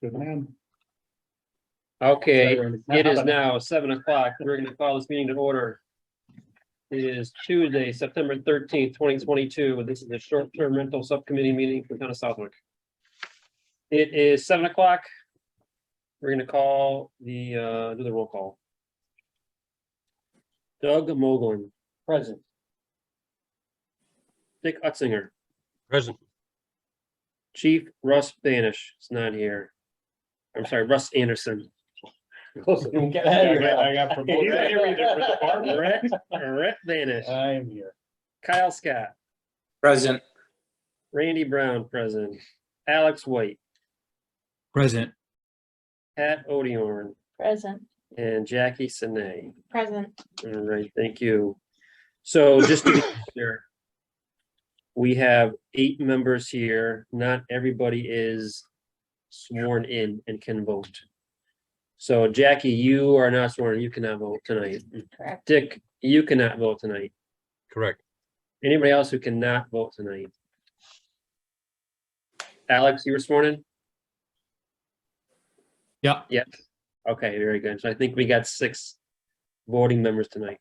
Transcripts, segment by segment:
Good man. Okay, it is now 7 o'clock. We're gonna call this meeting to order. It is Tuesday, September 13th, 2022. This is the short-term rental subcommittee meeting for town of Southwick. It is 7 o'clock. We're gonna call the, do the roll call. Doug Moglen. Present. Dick Utzinger. Present. Chief Russ Banish is not here. I'm sorry, Russ Anderson. Get out of here. I got promoted. Rhett Banish. I am here. Kyle Scott. Present. Randy Brown, present. Alex White. Present. Pat Odiorn. Present. And Jackie Sinay. Present. All right, thank you. So just to be clear, we have 8 members here. Not everybody is sworn in and can vote. So Jackie, you are not sworn in. You cannot vote tonight. Correct. Dick, you cannot vote tonight. Correct. Anybody else who cannot vote tonight? Alex, you were sworn in? Yeah. Yep. Okay, very good. So I think we got 6 voting members tonight.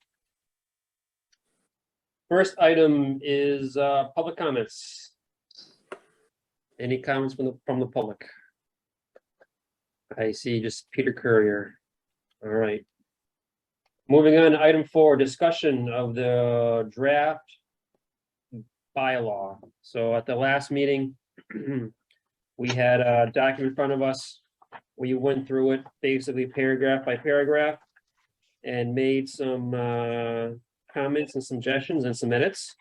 First item is public comments. Any comments from the public? I see just Peter Courier. All right. Moving on to item 4, discussion of the draft bylaw. So at the last meeting, we had a document in front of us. We went through it basically paragraph by paragraph and made some comments and suggestions and some edits.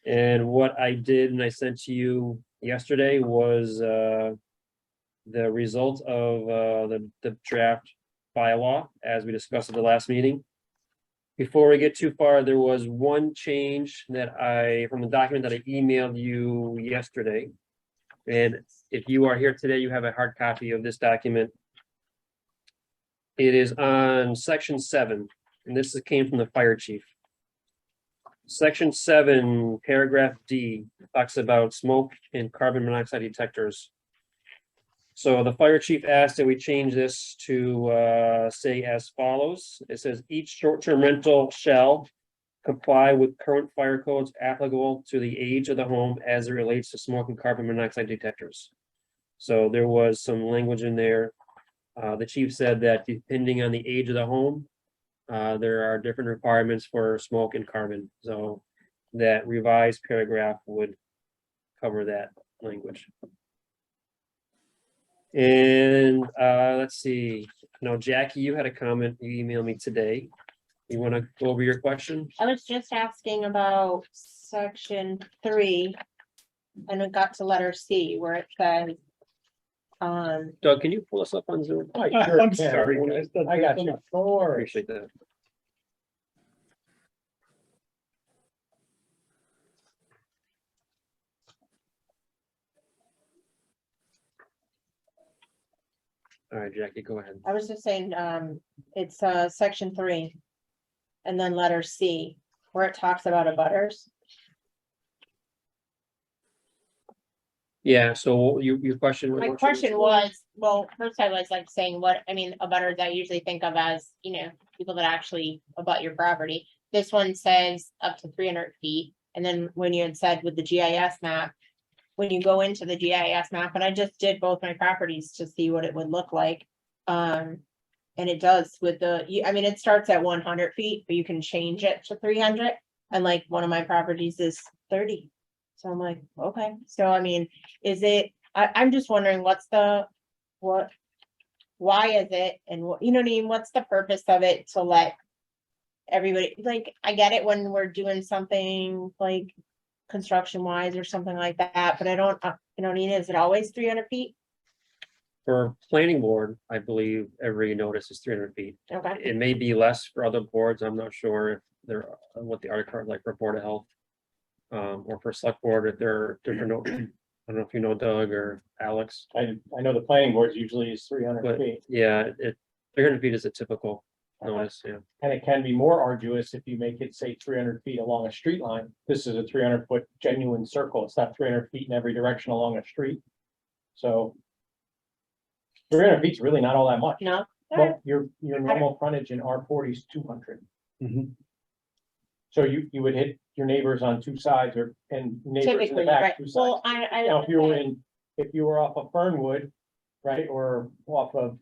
And what I did and I sent to you yesterday was the result of the draft bylaw as we discussed at the last meeting. Before we get too far, there was one change that from the document that I emailed you yesterday. And if you are here today, you have a hard copy of this document. It is on section 7, and this came from the fire chief. Section 7, paragraph D, talks about smoke and carbon monoxide detectors. So the fire chief asked that we change this to say as follows. It says each short-term rental shall comply with current fire codes applicable to the age of the home as it relates to smoke and carbon monoxide detectors. So there was some language in there. The chief said that depending on the age of the home, there are different requirements for smoke and carbon. So that revised paragraph would cover that language. And let's see. No, Jackie, you had a comment. You emailed me today. You want to go over your question? I was just asking about section 3. And it got to letter C where it says. Doug, can you pull us up on Zoom? I'm sorry, guys. I got you. Appreciate that. All right, Jackie, go ahead. I was just saying, it's section 3. And then letter C, where it talks about abutters. Yeah, so your question. My question was, well, first I was like saying abutters I usually think of as, people that actually abut your property. This one says up to 300 feet. And then when you had said with the GIS map, when you go into the GIS map, and I just did both my properties to see what it would look like. And it does with it starts at 100 feet, but you can change it to 300. And like one of my properties is 30. So I'm like, okay, so is it, I'm just wondering why is it, and what, what's the purpose of it to let everybody, like, I get it when we're doing something like construction wise or something like that, but I don't, is it always 300 feet? For planning board, I believe every notice is 300 feet. Okay, It may be less for other boards. I'm not sure if what the article like for Board of Health. Or for select board, if there are different, I don't know if you know Doug or Alex, I know the planning board usually is 300 but feet, yeah, 300 feet is a typical notice, yeah. and it can be more arduous if you make it say 300 feet along a street line. This is a 300-foot genuine circle. It's not 300 feet in every direction along a street. So 300 feet's really not all that much. No? All right. Well, your normal frontage in R40 is 200. Mhm. So you would hit your neighbors on two sides and neighbors in the Typically, right, back, two sides. well, Now, if you were off of Fernwood, right, or off of,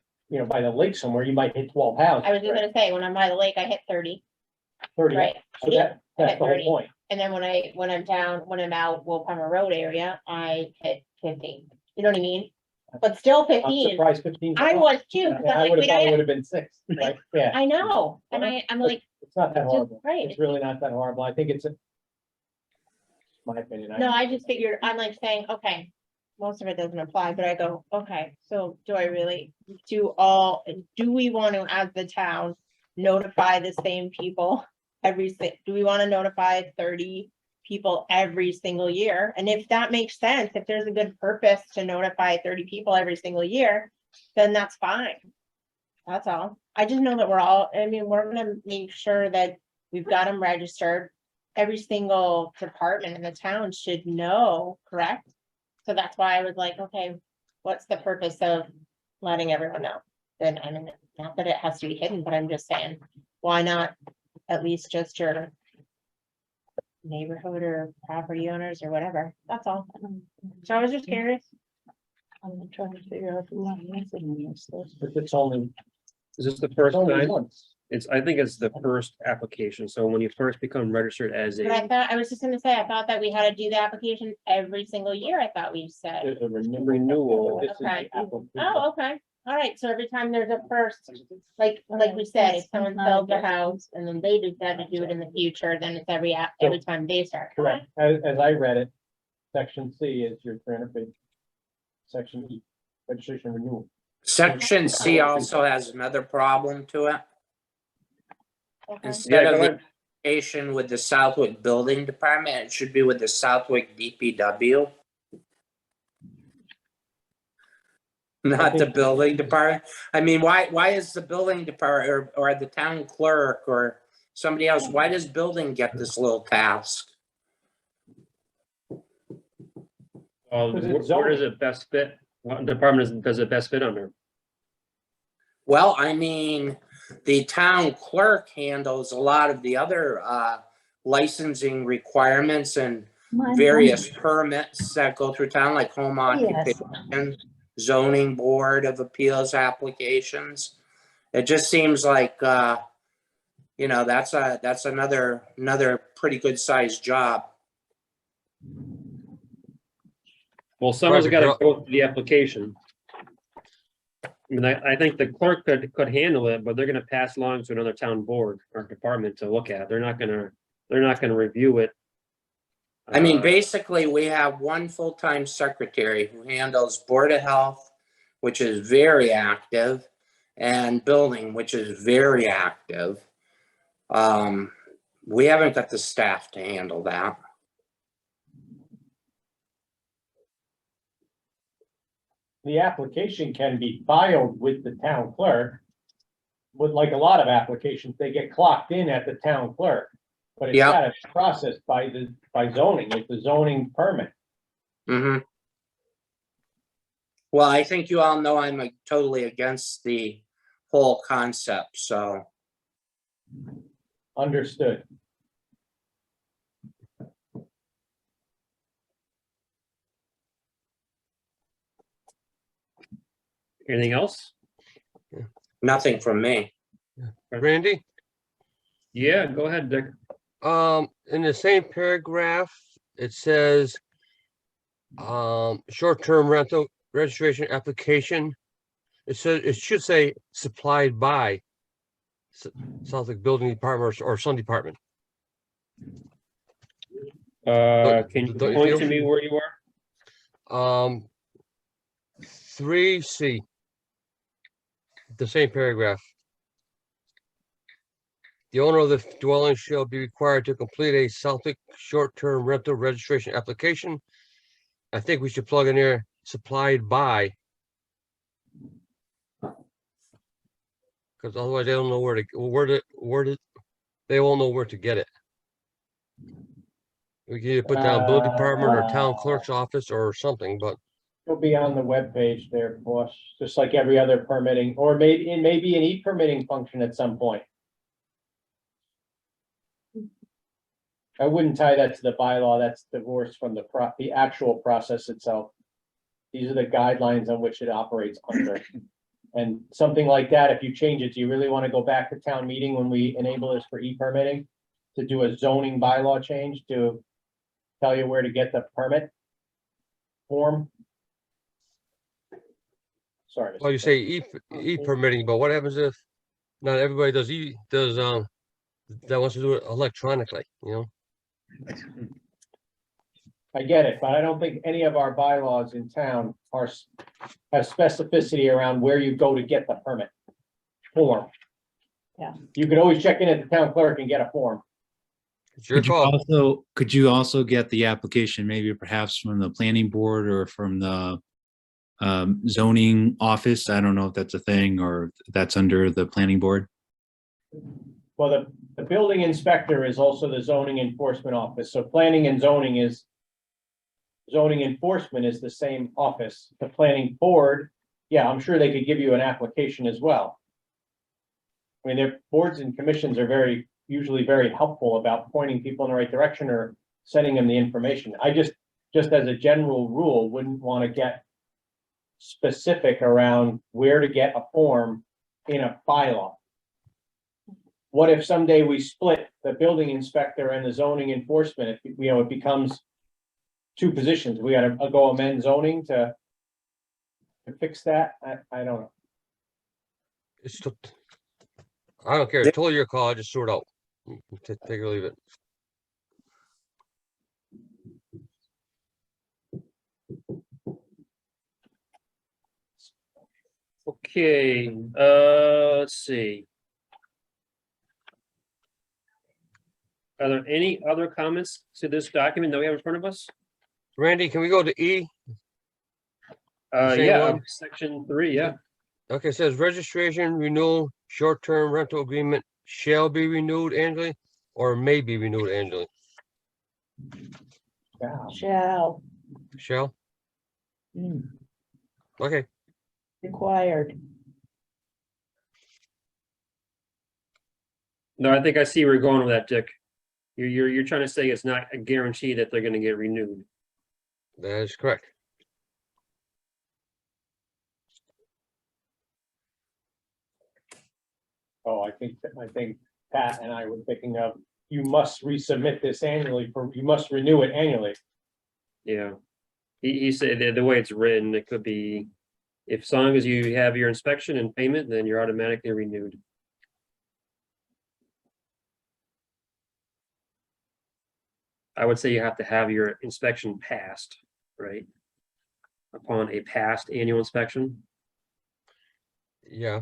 by the lake somewhere, you might hit 12 houses. I was just right? gonna say, when I'm by the lake, I hit 30, 30. right? So Yeah, that's hit the 30. whole point. And then when I'm out Will Palmer Road area, I hit 15. You know what I mean? But still I'm 15, surprised 15. I was too, because I I'm like, would have we thought it don't, would have been 6, right? Yeah, I know, and I'm like, it's not that it's just- horrible. right. It's really not that horrible. I think it's my opinion. no, I just figured, I'm like saying, okay, most of it doesn't apply, but I go, okay, so do we want to, as the town, notify the same people do we want to notify 30 people every single year? And if that makes sense, if there's a good purpose to notify 30 people every single year, then that's fine. That's all. I just know that we're gonna make sure that we've got them registered. Every single department in the town should know, correct? So that's why I was like, okay, what's the purpose of letting everyone know? Then, I mean, not that it has to be hidden, but I'm just saying, why not at least just your neighborhood or property owners or whatever, that's all. So I was just curious. I'm trying to figure out who I'm missing in this list. But it's only Is this the first only time? once. I think it's the first application. So when you first become registered as But I a thought, I was just gonna say, I thought that we had to do the application every single year, I thought we said. There's a renewal. This is the Okay. application. Oh, okay, all right, so every time there's a first, like we said, if someone sells their house and then they decide to do it in the future, then it's every time they start. Correct. As I read it, section C is your 300 feet. Section E, registration renewal. Section C also has another problem to it. Okay. Instead Yeah, of go the ahead. application with the Southwick Building Department, it should be with the Southwick DPW. Not the building department. I mean, why is the building department or the town clerk or somebody else, why does building get this little task? Because it's Where does zoning. it best fit? What department does it best fit under? Well, I mean, the town clerk handles a lot of the other licensing requirements and various permits that go through town, like home Yes. occupation, zoning board of appeals applications. It just seems like, that's another pretty good sized job. Well, someone's Right, got to but go through the application. I mean, I think the clerk could handle it, but they're gonna pass along to another town board or department to look at. They're not gonna review it. I mean, Uh, basically, we have one full-time secretary who handles Board of Health, which is very active, and building, which is very active. We haven't got the staff to handle that. The application can be filed with the town clerk. With like a lot of applications, they get clocked in at the town clerk. But it's Yep. got to be processed by zoning, with the zoning permit. Mm-hmm. Well, I think you all know I'm totally against the whole concept, so. Understood. Anything else? Nothing from me. Randy, Yeah, go ahead, Dick. in the same paragraph, it says short-term rental registration application. It should say supplied by Southwick Building Department or some department. Can you don't you point feel- to me where you are? 3C. The same paragraph. The owner of the dwelling shall be required to complete a Southwick short-term rental registration application. I think we should plug in there supplied by. Because otherwise they don't know they won't know where to get it. We can either put down building department or town clerk's office or something, but It'll be on the webpage there, boss, just like every other permitting, or maybe, it may be an e-permitting function at some point. I wouldn't tie that to the bylaw, that's divorced from the actual process itself. These are the guidelines on which it operates under. And something like that, if you change it, do you really want to go back to town meeting when we enable this for e-permitting? To do a zoning bylaw change to tell you where to get the permit form? Sorry. Well, you say e-permitting, but what happens if not everybody that wants to do it electronically, you know? I get it, but I don't think any of our bylaws in town have specificity around where you go to get the permit form. Yeah. You could always check in at the town clerk and get a form. It's your call. Could you also get the application maybe perhaps from the planning board or from the zoning office? I don't know if that's a thing or that's under the planning board. Well, the building inspector is also the zoning enforcement office, so planning and zoning enforcement is the same office. The planning board, yeah, I'm sure they could give you an application as well. I mean, their boards and commissions are usually very helpful about pointing people in the right direction or sending them the information. I just as a general rule, wouldn't want to get specific around where to get a form in a bylaw. What if someday we split the building inspector and the zoning enforcement? It becomes two positions. We gotta go amend zoning to fix that. I don't know. I don't care. It's totally your call. I just sort out. Take or leave it. Okay, let's see. Are there any other comments to this document that we have in front of us? Randy, can we go to E? Same Yeah, one? section 3, yeah. Okay, it says registration, renewal, short-term rental agreement shall be renewed annually or may be renewed annually. Shall, Shall? Okay, required. No, I think I see where you're going with that, Dick. You're trying to say it's not a guarantee that they're gonna get renewed. that is correct. Oh, I think Pat and I were thinking of, you must resubmit this annually you must renew it annually. Yeah. He said that the way it's written, it could be, if as long as you have your inspection and payment, then you're automatically renewed. I would say you have to have your inspection passed, right? Upon a past annual inspection. Yeah,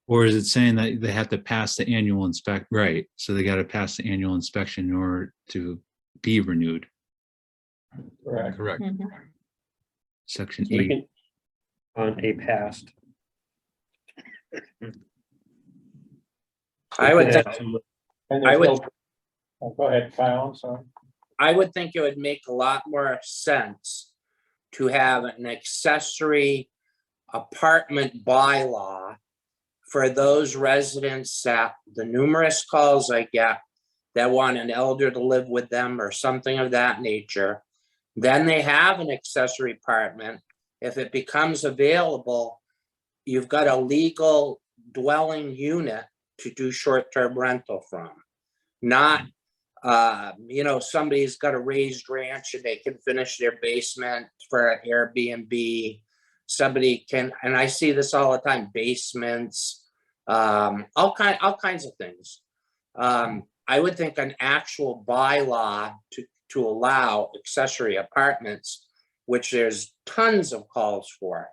Or is it saying that they have to pass the annual right? So they got to pass the annual inspection in order to be renewed. Correct. correct. Section So we 8. can, on a past. I would think, And I there's would- no. Oh, go ahead, Kyle, I'm sorry. I would think it would make a lot more sense to have an accessory apartment bylaw for those residents that the numerous calls I get that want an elder to live with them or something of that nature. Then they have an accessory apartment. If it becomes available, you've got a legal dwelling unit to do short-term rental from. Not, somebody's got a raised ranch and they can finish their basement for an Airbnb. Somebody can, and I see this all the time, basements, all kinds of things. I would think an actual bylaw to allow accessory apartments, which there's tons of calls for,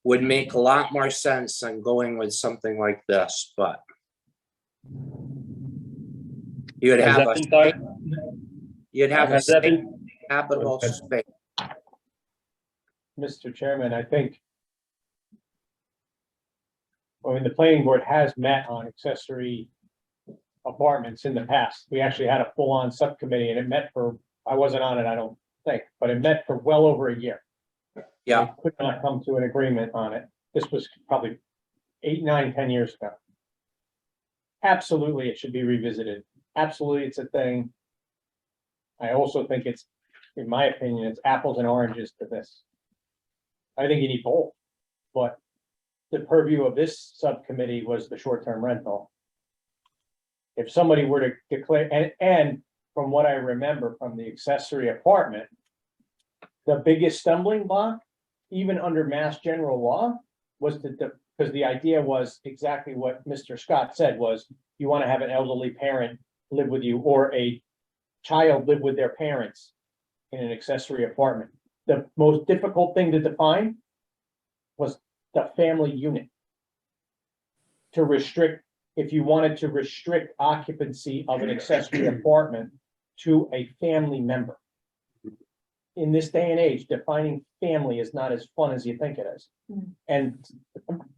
would make a lot more sense than going with something like this, but you'd Has have that a, been thought- you'd have a has that been- habitable Okay. space. Mr. Chairman, I think. I mean, the planning board has met on accessory apartments in the past. We actually had a full-on subcommittee and it met for, I wasn't on it, I don't think, but it met for well over a year. Yeah, They could not come to an agreement on it. This was probably 8, 9, 10 years ago. Absolutely, it should be revisited. Absolutely, it's a thing. I also think it's, in my opinion, it's apples and oranges to this. I think you need both, but the purview of this subcommittee was the short-term rental. If somebody were to declare, and from what I remember from the accessory apartment, the biggest stumbling block, even under Mass General Law, was because the idea was exactly what Mr. Scott said was, you want to have an elderly parent live with you or a child live with their parents in an accessory apartment. The most difficult thing to define was the family unit. To restrict, if you wanted to restrict occupancy of an accessory apartment to a family member. In this day and age, defining family is not as fun as you think it is. And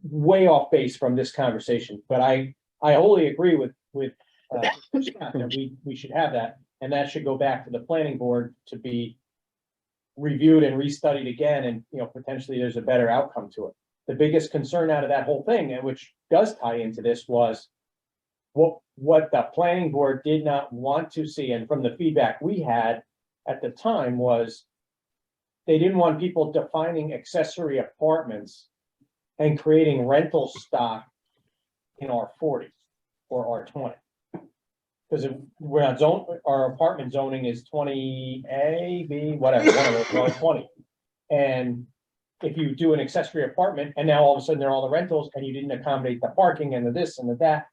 way off base from this conversation, but I wholly agree with Scott that we should have that, and that should go back to the planning board to be reviewed and restudied again, and, you know, potentially there's a better outcome to it. The biggest concern out of that whole thing, and which does tie into this, was what the planning board did not want to see, and from the feedback we had at the time was they didn't want people defining accessory apartments and creating rental stock in R40 or R20. Because we're not zone, our apartment zoning is 20A, B, whatever, one of those, 20. And if you do an accessory apartment and now all of a sudden they're all the rentals and you didn't accommodate the parking and the this and the that,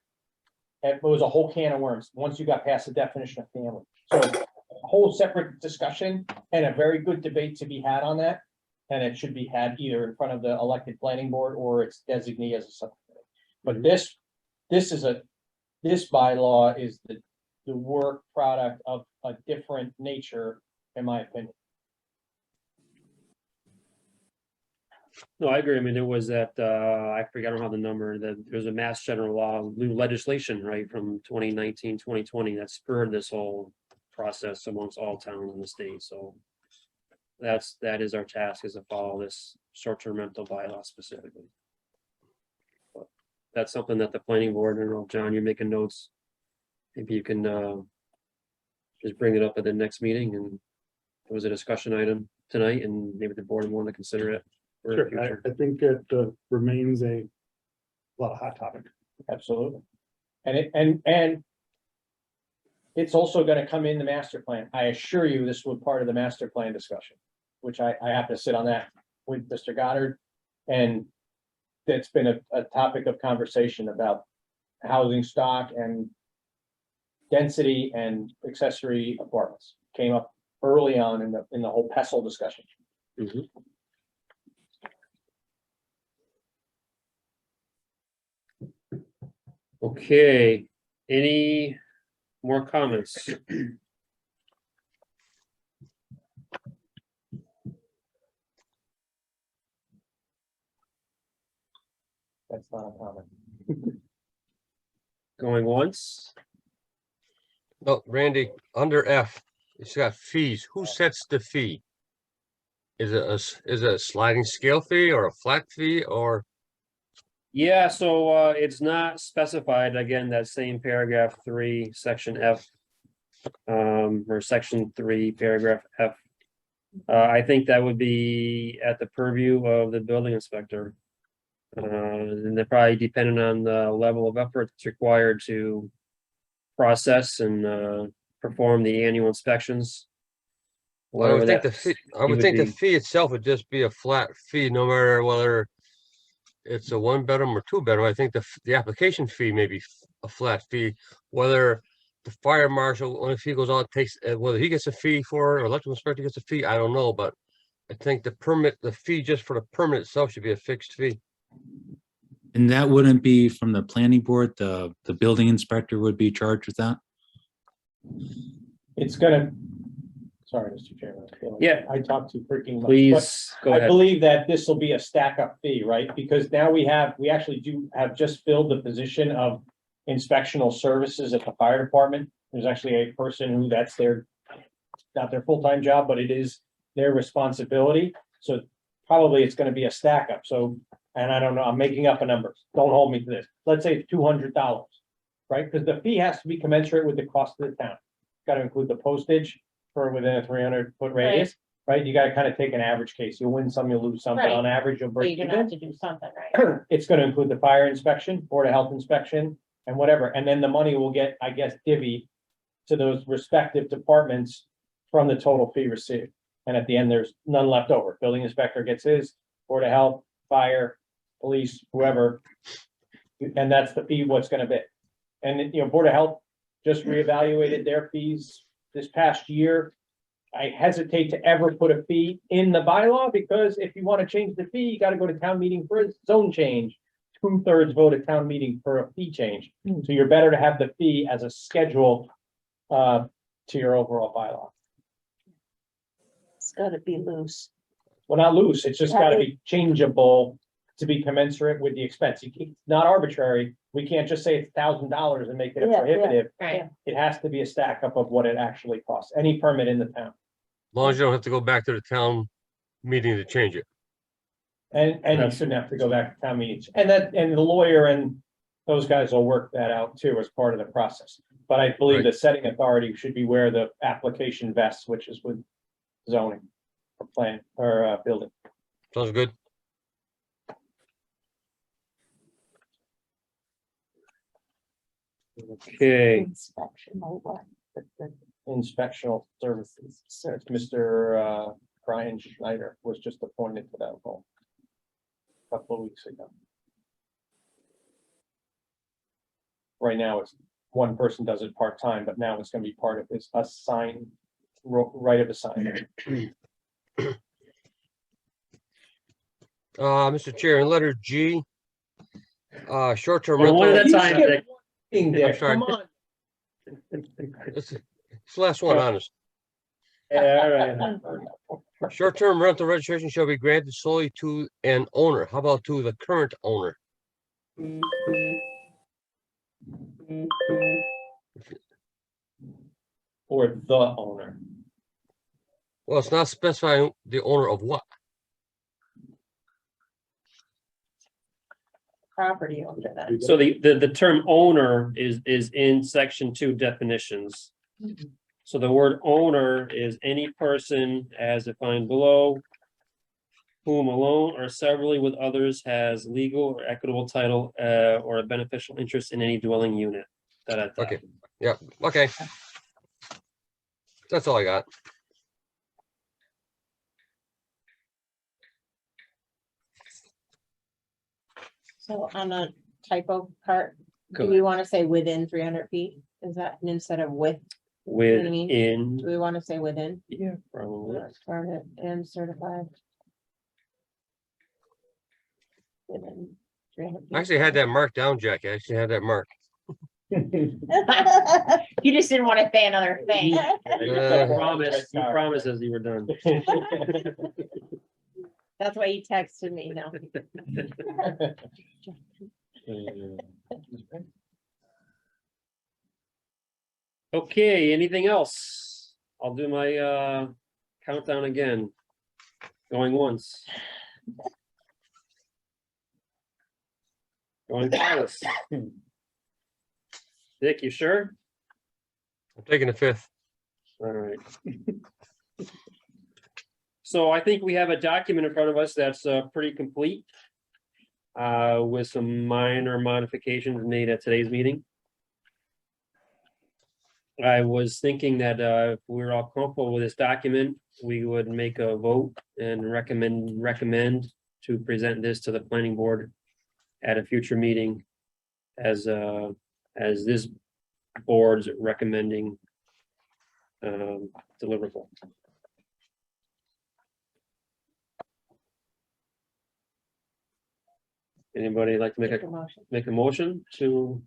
it was a whole can of worms once you got past the definition of family. So a whole separate discussion and a very good debate to be had on that. And it should be had either in front of the elected planning board or its designee as a subcommittee. But this bylaw is the work product of a different nature, in my opinion. No, I agree. I mean, there was that, I forgot how the number, that there's a Mass General Law, new legislation, right, from 2019, 2020, that spurred this whole process amongst all towns in the state, so that is our task, is to follow this short-term rental bylaw specifically. But that's something that the planning board, I don't know, John, you're making notes. Maybe you can just bring it up at the next meeting, and it was a discussion item tonight, and maybe the board will want to consider it. For the Sure, future. I think it remains a hot topic. Absolutely. And it's also gonna come in the master plan. I assure you, this was part of the master plan discussion, which I have to sit on that with Mr. Goddard. And that's been a topic of conversation about housing stock and density and accessory apartments. Came up early on in the whole PESEL discussion. Mhm. Okay, any more comments? That's not a comment. Going once? No, Randy, under F, it's got fees. Who sets the fee? Is it a sliding scale fee or a flat fee or? Yeah, so it's not specified, again, that same paragraph 3, section F. Or section 3, paragraph F. I think that would be at the purview of the building inspector. And they're probably dependent on the level of effort that's required to process and perform the annual inspections. I Whatever would think that the fee, I would would think the be. fee itself would just be a flat fee, no matter whether it's a 1-bedroom or 2-bedroom. I think the application fee may be a flat fee, whether the fire marshal, when the fee goes out, takes, whether he gets a fee for it or electrical inspector gets a fee, I don't know, but I think the fee just for the permit itself should be a fixed fee. And that wouldn't be from the planning board, the building inspector would be charged with that? It's gonna, sorry, Mr. Chairman. I feel like Yeah. I talked too freaking much. but Please, go I ahead. believe that this will be a stack up fee, right? Because now we actually do have just filled the position of inspectional services at the fire department. There's actually a person who that's their, not their full-time job, but it is their responsibility. So probably it's gonna be a stack up. So, and I don't know, I'm making up a number. Don't hold me to this. Let's say it's $200, right? Because the fee has to be commensurate with the cost of the town. Got to include the postage for within a 300-foot radius, right? You got to kind of take an average case. You'll win some, you'll lose some, but on average, you'll So break you're gonna have even. to do something, right? It's gonna include the fire inspection, board of health inspection, and whatever, and then the money will get, I guess, divvied to those respective departments from the total fee received. And at the end, there's none left over. Building inspector gets his, board of health, fire, police, whoever. And that's the fee, what's gonna be. And, you know, board of health just reevaluated their fees this past year. I hesitate to ever put a fee in the bylaw, because if you want to change the fee, you got to go to town meeting for a zone change. 2/3 vote at town meeting for a fee change. So you're better to have the fee as a schedule to your overall bylaw. It's gotta be loose. Well, not loose, it's just got to be changeable to be commensurate with the expense. It's not arbitrary. We can't just say it's $1,000 and make it a Yeah, yeah. prohibitive. Right. It has to be a stack up of what it actually costs, any permit in the town. As long as you don't have to go back to the town meeting to change it. And you shouldn't have to go back to town meetings, and the lawyer and those guys will work that out too as part of the process. But I believe Right. the setting authority should be where the application vests, which is with zoning or plan or building. Sounds good. Okay, Inspection or what? The Inspectional services. service. Mr. Brian Schneider was just appointed to that role a couple of weeks ago. Right now, it's one person does it part-time, but now it's gonna be part of his assigned right of assignment. Mr. Chair, in letter G, short-term Well, one at a rental. time, Dick. Dick, sorry. come on. It's the last one, honest. Yeah, all right. Short-term rental registration shall be granted solely to an owner. How about to the current owner? Or the owner. Well, it's not specifying the owner of what. Property owner then. So the term owner is in section 2 definitions. So the word owner is any person as defined below, whom alone or severally with others has legal or equitable title or a beneficial interest in any dwelling unit. Da-da-da. Okay, yeah, okay. That's all I got. So on the typo part, Go do we want to say within 300 feet? Is that instead of with? Within, Do we want to say within? yeah, probably. Started and certified. Within 300 feet. I actually had that marked down, Jack. I actually had that marked. You just didn't want to say another thing. You promised us you were done. That's why you texted me now. Okay, anything else? I'll do my countdown again. Going once. Going twice. Dick, you sure? I'm taking the fifth. All right. So I think we have a document in front of us that's pretty complete. With some minor modifications made at today's meeting. I was thinking that if we were all comfortable with this document, we would make a vote and recommend to present this to the planning board at a future meeting as this board's recommending deliverable. Anybody like to make a motion to?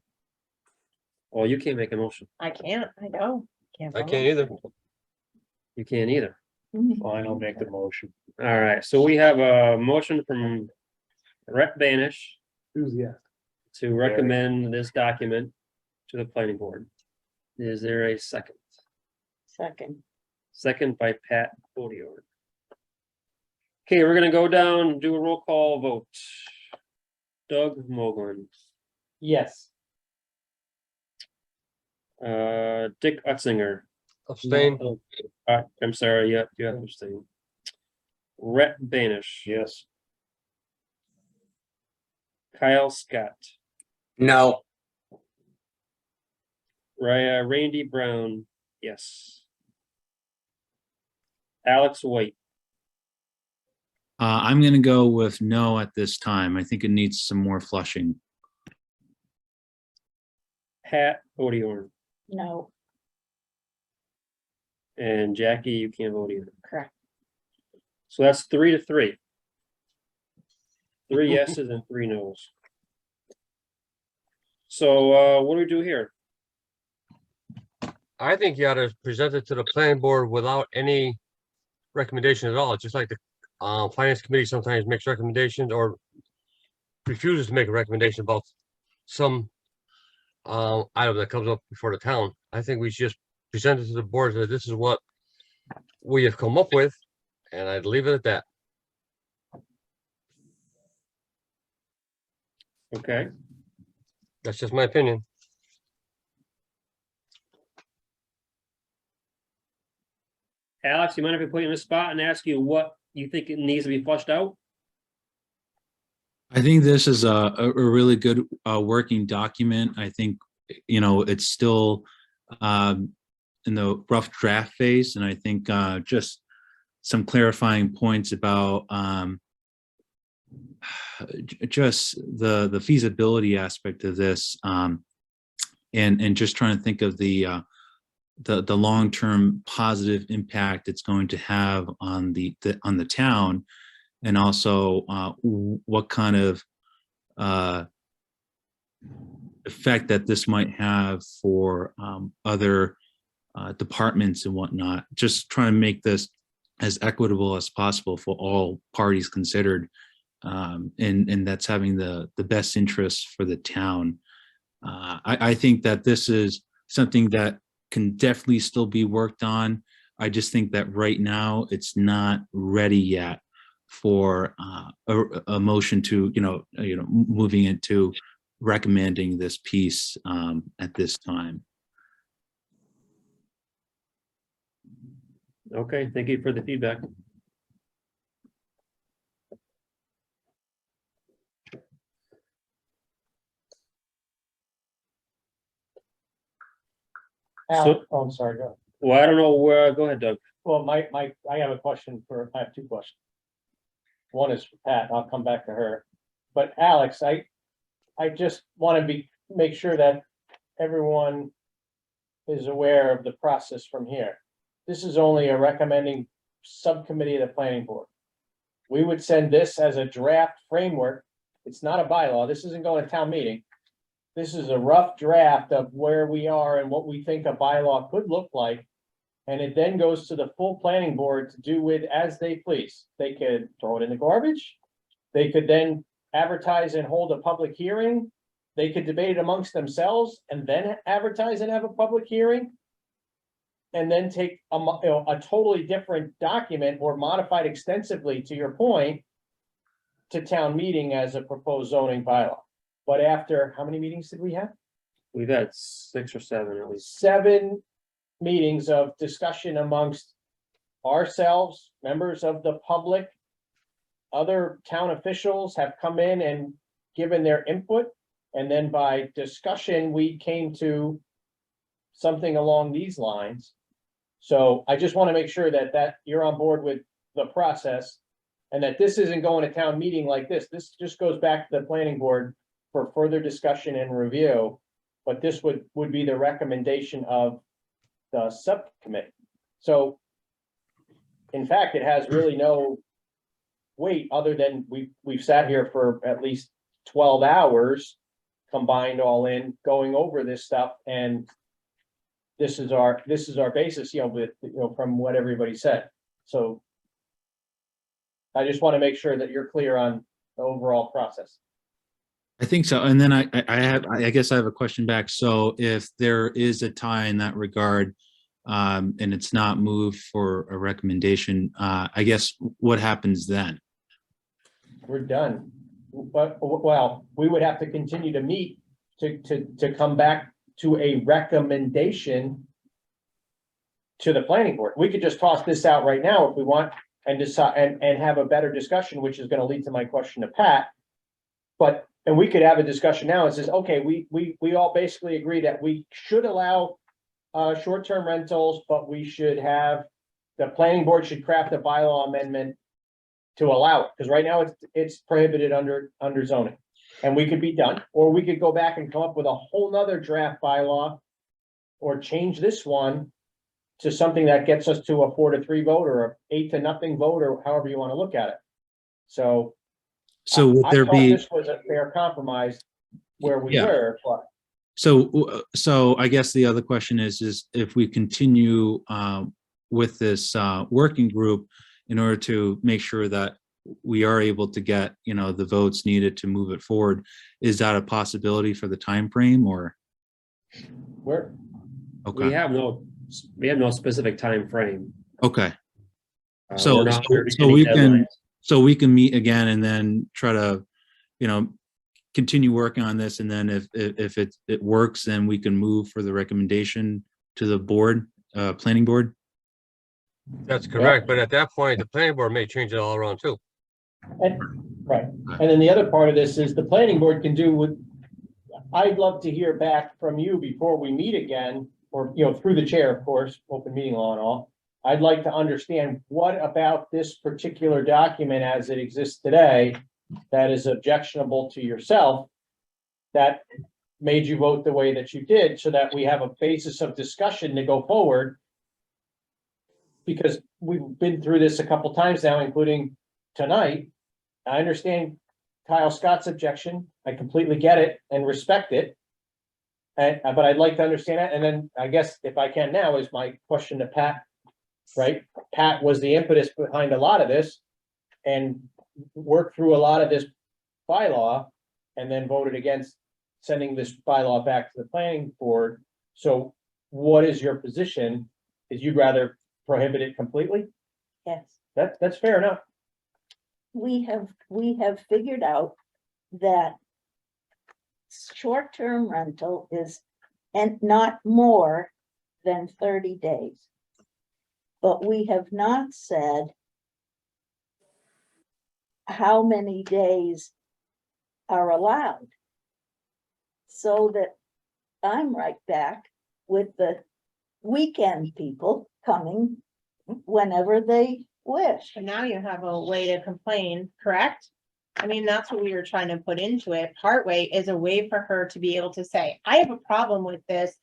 Well, you can't make a motion. I can't, I know. I can't either. You can't either. Fine, I'll make the motion. All right, so we have a motion from Rep Banish Who's yeah? to recommend this document to the planning board. Is there a second? Second. Second by Pat Bodior. Okay, we're gonna go down, and do a roll call vote. Doug Mogul, Yes. Dick Utzinger. Abstain. I'm sorry, yeah, you have to abstain. Rhett Banish. Yes. Kyle Scott. No, Randy Brown, yes. Alex White. I'm gonna go with no at this time. I think it needs some more flushing. Pat Bodior. No. And Jackie, you can't vote either. Correct. So that's 3-3. 3 yeses and 3 nos. So what do we do here? I think you ought to present it to the planning board without any recommendation at all, just like the finance committee sometimes makes recommendations or refuses to make a recommendation about some item that comes up before the town. I think we should just present it to the board that this is what we have come up with, and I'd leave it at that. Okay, That's just my opinion. Alex, you mind if I put you in a spot and ask you what you think it needs to be flushed out? I think this is a really good working document. I think, you know, it's still in the rough draft phase, and I think just some clarifying points about just the feasibility aspect of this, and just trying to think of the long-term positive impact it's going to have on the town, and also what kind of effect that this might have for other departments and whatnot. Just trying to make this as equitable as possible for all parties considered, and that's having the best interests for the town. I think that this is something that can definitely still be worked on. I just think that right now it's not ready yet for a motion to, moving into recommending this piece at this time. Okay, thank you for the feedback. I'm sorry, go ahead. Well, I don't know where, go ahead, Doug. Well, I have a question I have 2 questions. One is for Pat, I'll come back to her. But Alex, I just want to make sure that everyone is aware of the process from here. This is only a recommending subcommittee of the planning board. We would send this as a draft framework. It's not a bylaw. This isn't going to town meeting. This is a rough draft of where we are and what we think a bylaw could look like. And it then goes to the full planning board to do with as they please. They could throw it in the garbage. They could then advertise and hold a public hearing. They could debate it amongst themselves and then advertise and have a public hearing. And then take a totally different document or modified extensively, to your point, to town meeting as a proposed zoning bylaw. But after, how many meetings did we have? We've had 6 or 7 at least. 7 meetings of discussion amongst ourselves, members of the public. Other town officials have come in and given their input. And then by discussion, we came to something along these lines. So I just want to make sure that you're on board with the process and that this isn't going to town meeting like this. This just goes back to the planning board for further discussion and review. But this would be the recommendation of the subcommittee. So in fact, it has really no weight other than we've sat here for at least 12 hours combined all in going over this stuff, and this is our basis, from what everybody said. So I just want to make sure that you're clear on the overall process. I think so. And then I guess I have a question back. So if there is a tie in that regard, and it's not moved for a recommendation, I guess what happens then? We're done. But, well, we would have to continue to meet to come back to a recommendation to the planning board. We could just toss this out right now if we want and decide and have a better discussion, which is gonna lead to my question to Pat. But, and we could have a discussion now and says, okay, we all basically agree that we should allow short-term rentals, but we should have, the planning board should craft a bylaw amendment to allow it, because right now it's prohibited under zoning. And we could be done, or we could go back and come up with a whole nother draft bylaw or change this one to something that gets us to a 4-3 vote or a 8-0 vote, or however you want to look at it. So So would there I thought be, this was a fair compromise where we Yeah. were, but so I guess the other question is if we continue with this working group in order to make sure that we are able to get, the votes needed to move it forward, is that a possibility for the time frame or? we're, Okay, We have no specific time frame. okay. We're So not under so any we can, deadlines. so we can meet again and then try to, continue working on this, and then if it works, then we can move for the recommendation to the board, planning board. That's correct, but at that point, the planning board may change it all around too. and, right. And then the other part of this is the planning board can do what, I'd love to hear back from you before we meet again, or, through the chair, of course, open meeting law and all. I'd like to understand what about this particular document as it exists today that is objectionable to yourself, that made you vote the way that you did, so that we have a basis of discussion to go forward. Because we've been through this a couple times now, including tonight. I understand Kyle Scott's objection. I completely get it and respect it. But I'd like to understand that. And then I guess if I can now is my question to Pat, right? Pat was the impetus behind a lot of this and worked through a lot of this bylaw and then voted against sending this bylaw back to the planning board. So what is your position? Is you'd rather prohibit it completely? Yes, That's fair enough. we have figured out that short-term rental is and not more than 30 days. But we have not said how many days are allowed. So that I'm right back with the weekend people coming whenever they wish. But now you have a way to complain, correct? I mean, that's what we were trying to put into it. Partway is a way for her to be able to say, I have a problem with this.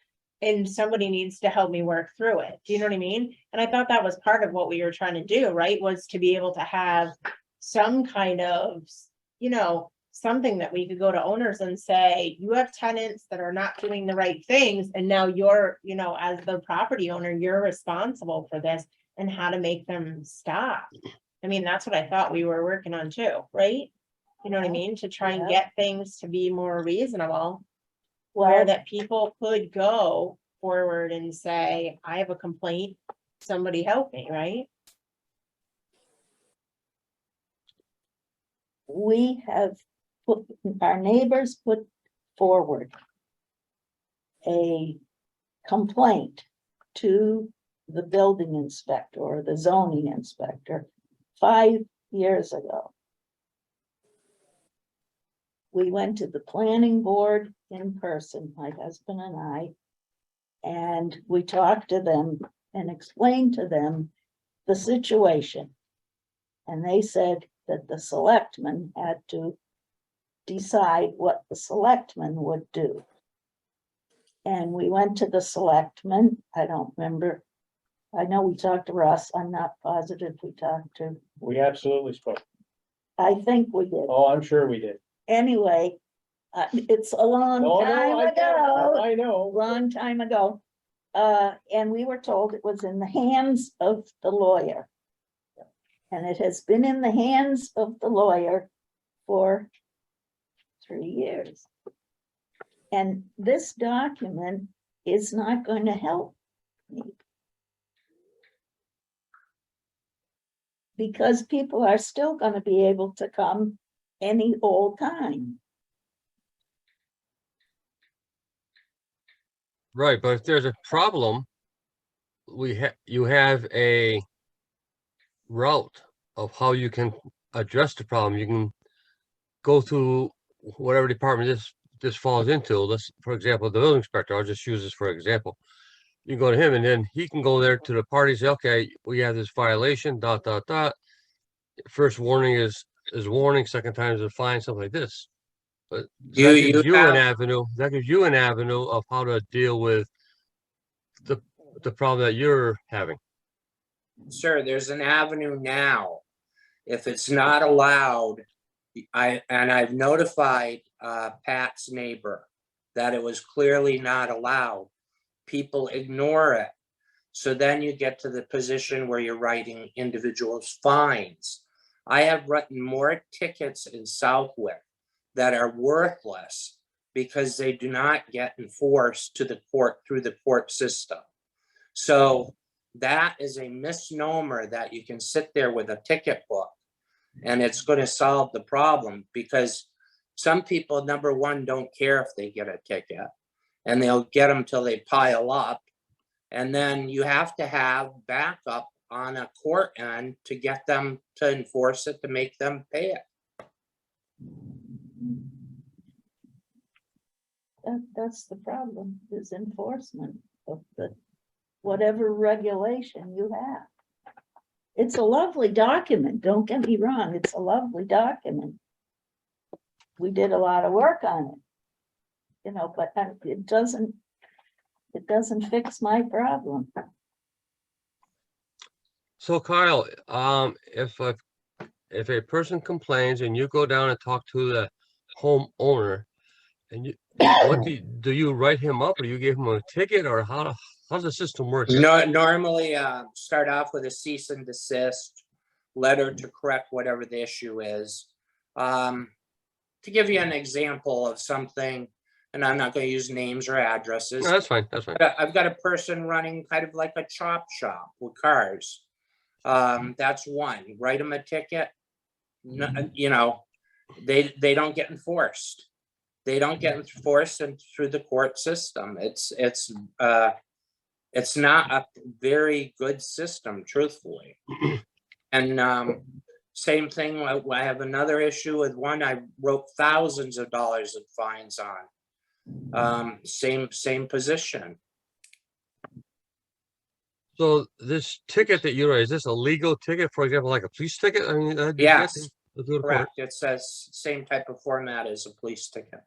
And somebody needs to help me work through it. Do you know what I mean? And I thought that was part of what we were trying to do, right? Was to be able to have some kind of, something that we could go to owners and say, you have tenants that are not doing the right things. And now you're, as the property owner, you're responsible for this and how to make them stop. I mean, that's what I thought we were working on too, right? You know what I mean? To try and get things to be more reasonable. Where Well, that people could go forward and say, I have a complaint, somebody help me, right? we have put, our neighbors put forward a complaint to the building inspector or the zoning inspector 5 years ago. We went to the planning board in person, my husband and I, and we talked to them and explained to them the situation. And they said that the selectmen had to decide what the selectmen would do. And we went to the selectmen, I don't remember. I know we talked to Russ, I'm not positive we talked to, We absolutely spoke. I think we did. Oh, I'm sure we did. Anyway, it's a long No, time I get it. ago, I know. long time ago. And we were told it was in the hands of the lawyer. And it has been in the hands of the lawyer for 3 years. And this document is not going to help me. Because people are still going to be able to come any old time. Right, but if there's a problem, you have a route of how you can address the problem. You can go to whatever department this falls into. Let's, for example, the building inspector, I'll just use this for example. You go to him and then he can go there to the party, say, okay, we have this violation, dot, dot, dot. First warning is warning, second time is a fine, something like this. But that gives you an avenue, of how to deal with the problem that you're having. Sir, there's an avenue now. If it's not allowed, I've notified Pat's neighbor that it was clearly not allowed. People ignore it. So then you get to the position where you're writing individuals fines. I have written more tickets in Southwick that are worthless because they do not get enforced to the court through the court system. So that is a misnomer that you can sit there with a ticket book and it's going to solve the problem, because some people, number one, don't care if they get a ticket and they'll get them till they pile up. And then you have to have backup on a court end to get them to enforce it, to make them pay it. That's the problem, is enforcement of the whatever regulation you have. It's a lovely document, don't get me wrong, it's a lovely document. We did a lot of work on it, you know, but it doesn't fix my problem. So Kyle, if a person complains and you go down and talk to the homeowner, and you, what do you write him up, or you give him a ticket, or how's the system work? No, normally start off with a cease and desist letter to correct whatever the issue is. To give you an example of something, and I'm not going to use names or addresses. No, that's fine. That's fine. I've got a person running kind of like a chop shop with cars. That's one. Write them a ticket. No, you know, they don't get enforced. They don't get enforced through the court system. It's not a very good system, truthfully. And same thing. I have another issue with one I wrote thousands of dollars of fines on. Same position. So this ticket that you write, is this a legal ticket, for example, like a police ticket? I mean, Yes, correct. It says same type of format as a police ticket.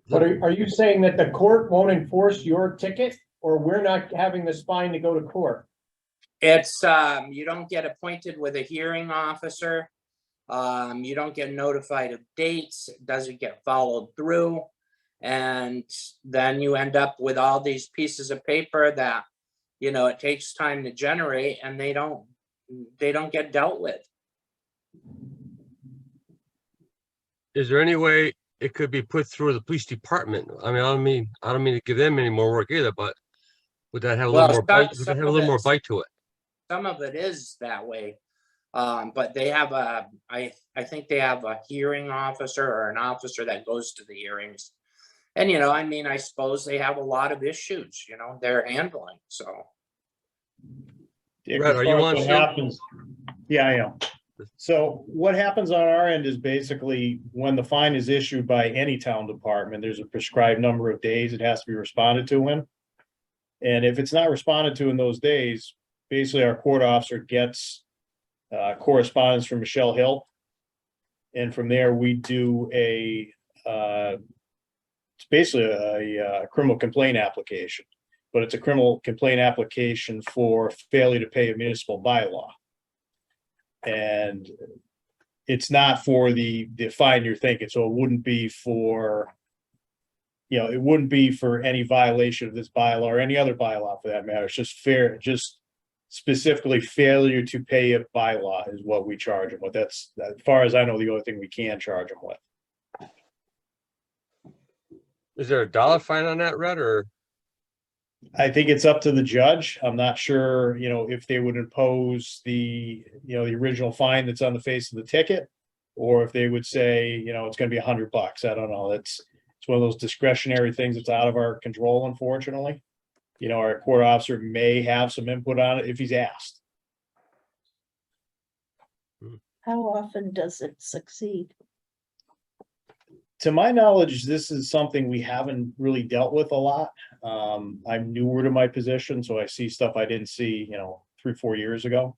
But are you saying that the court won't enforce your ticket, or we're not having this fine to go to court? It's you don't get appointed with a hearing officer. You don't get notified of dates. It doesn't get followed through. And then you end up with all these pieces of paper that, you know, it takes time to generate, and they don't get dealt with. Is there any way it could be put through the police department? I mean, I don't mean to give them any more work either, but would that have a little more bite? Would that have a little more bite to it? Some of it is that way. But they have I think they have a hearing officer or an officer that goes to the hearings. And, you know, I mean, I suppose they have a lot of issues, you know, they're handling, so. Yeah, Brett, are you on what Zoom? happens? Yeah, I am. So what happens on our end is basically when the fine is issued by any town department, there's a prescribed number of days it has to be responded to in. And if it's not responded to in those days, basically our court officer gets correspondence from Michelle Hill. And from there, we do it's basically a criminal complaint application, but it's a criminal complaint application for failure to pay a municipal bylaw. And it's not for the fine you're thinking, so it wouldn't be for, you know, it wouldn't be for any violation of this bylaw or any other bylaw for that matter. It's just specifically failure to pay a bylaw is what we charge them with. That's, as far as I know, the only thing we can charge them with. Is there a dollar fine on that, Red, or? I think it's up to the judge. I'm not sure, if they would impose the original fine that's on the face of the ticket. Or if they would say, it's gonna be $100. I don't know. It's one of those discretionary things that's out of our control, unfortunately. Our court officer may have some input on it if he's asked. How often does it succeed? To my knowledge, this is something we haven't really dealt with a lot. I'm newer to my position, so I see stuff I didn't see, 3-4 years ago.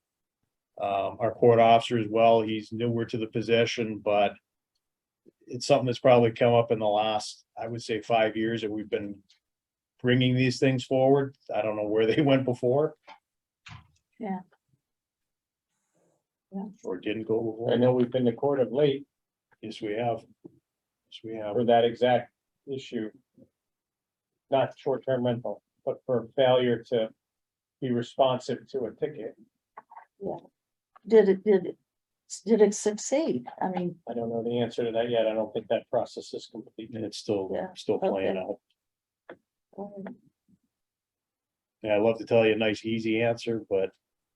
Our court officer as well, he's newer to the position, but it's something that's probably come up in the last, I would say, 5 years that we've been bringing these things forward. I don't know where they went before. Yeah. Yeah. Or didn't go before. I know we've been to court of late Yes, we have. Yes, we have. for that exact issue. Not short-term rental, but for failure to be responsive to a ticket. Did it succeed? I mean, I don't know the answer to that yet. I don't think that process is complete. And it's still Yeah, playing okay. out. um, Yeah, I'd love to tell you a nice, easy answer, but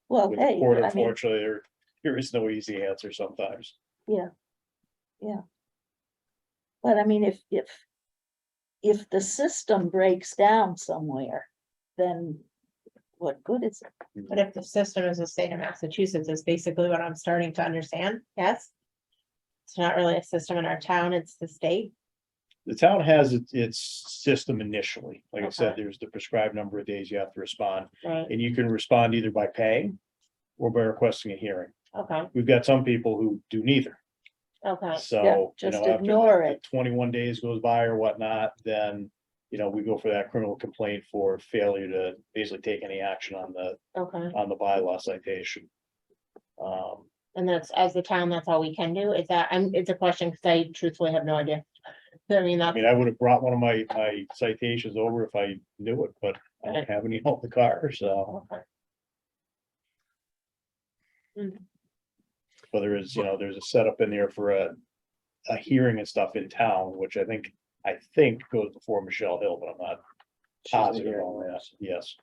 well, with the hey, court, I mean, unfortunately, there is no easy answer sometimes. but I mean, if the system breaks down somewhere, then what good is it? But if the system is the state of Massachusetts is basically what I'm starting to understand, yes? It's not really a system in our town, it's the state. The town has its system initially. Like I said, Okay. there's the prescribed number of days you have to respond, Right, and you can respond either by paying or by requesting a hearing. okay, We've got some people who do neither. okay, So, just after ignore the it. 21 days goes by or whatnot, then, we go for that criminal complaint for failure to basically take any action on okay. the bylaw citation. And that's, as the town, that's all we can do? Is that, it's a question, because I truthfully have no idea. I mean, I that's, mean, I would have brought one of my citations over if I knew it, but I don't have any on the car, so. okay. But there is, there's a setup in there for a hearing and stuff in town, which I think goes before Michelle Hill, but I'm not She's the positive hearing on that. officer. Yes.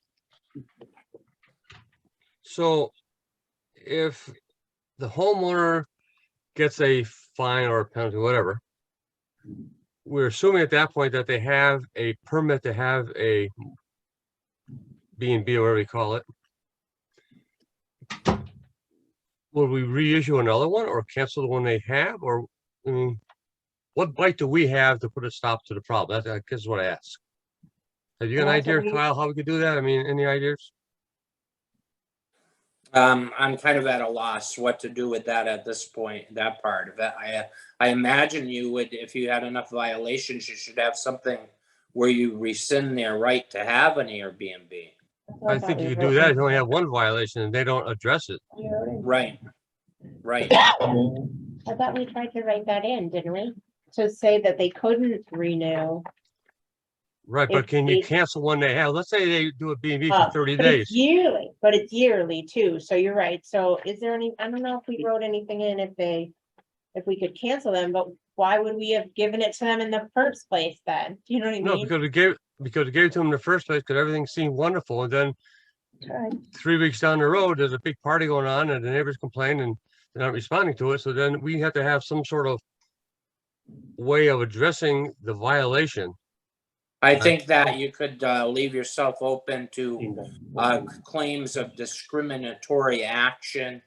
So if the homeowner gets a fine or a penalty, whatever, we're assuming at that point that they have a permit to have a B&B or whatever you call it. Will we reissue another one or cancel the one they have? Or, I mean, what bite do we have to put a stop to the problem? That's, I guess is what I ask. Have you got an Well, that's what idea, we- Kyle, how we could do that? I mean, any ideas? I'm kind of at a loss what to do with that at this point, that part of it. I imagine you would, if you had enough violations, you should have something where you rescind their right to have an Airbnb. I think you could do that if you only have one violation and they don't address it. Right. Right. I thought we tried to write that in, didn't we? To say that they couldn't renew. Right, If but can you they- cancel one they have? Let's say they do a B&B for 30 But days. it's yearly, but it's yearly too, so you're right, so is there any, I don't know if we wrote anything in if we could cancel them, but why would we have given it to them in the first place then? Do you know what I No, mean? because we gave it to them in the first place because everything seemed wonderful. And then Right. 3 weeks down the road, there's a big party going on and the neighbors complain and they're not responding to it. So then we have to have some sort of way of addressing the violation. I think that you could leave yourself open to claims of discriminatory action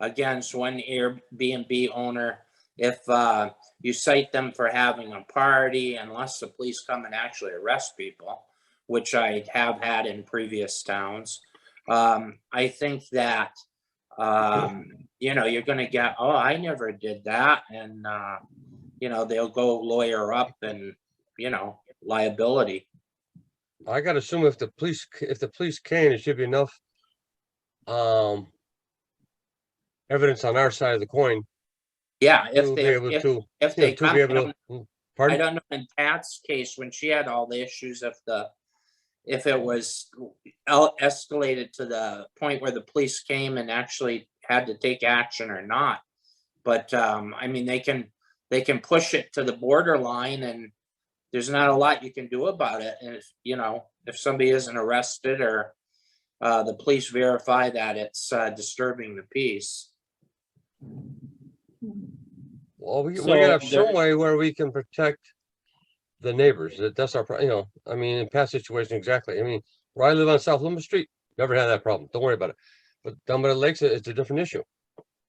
against one Airbnb owner. If you cite them for having a party, unless the police come and actually arrest people, which I have had in previous towns. I think that, you're going to get, oh, I never did that. And, they'll go lawyer up and, liability. I gotta assume if the police came, it should be enough evidence on our side of the coin Yeah, to be able to, if you know, they to come, be able to. I Pardon? don't know in Pat's case, when she had all the issues, if it was escalated to the point where the police came and actually had to take action or not. But I mean, they can push it to the borderline and there's not a lot you can do about it. And if, you know, if somebody isn't arrested or the police verify that it's disturbing the peace. Well, we So gotta have some there- way where we can protect the neighbors. That's our, you know, I mean, in past situations, exactly. I mean, where I live on South Limit Street, never had that problem. Don't worry about it. But down by the lakes, it's a different issue.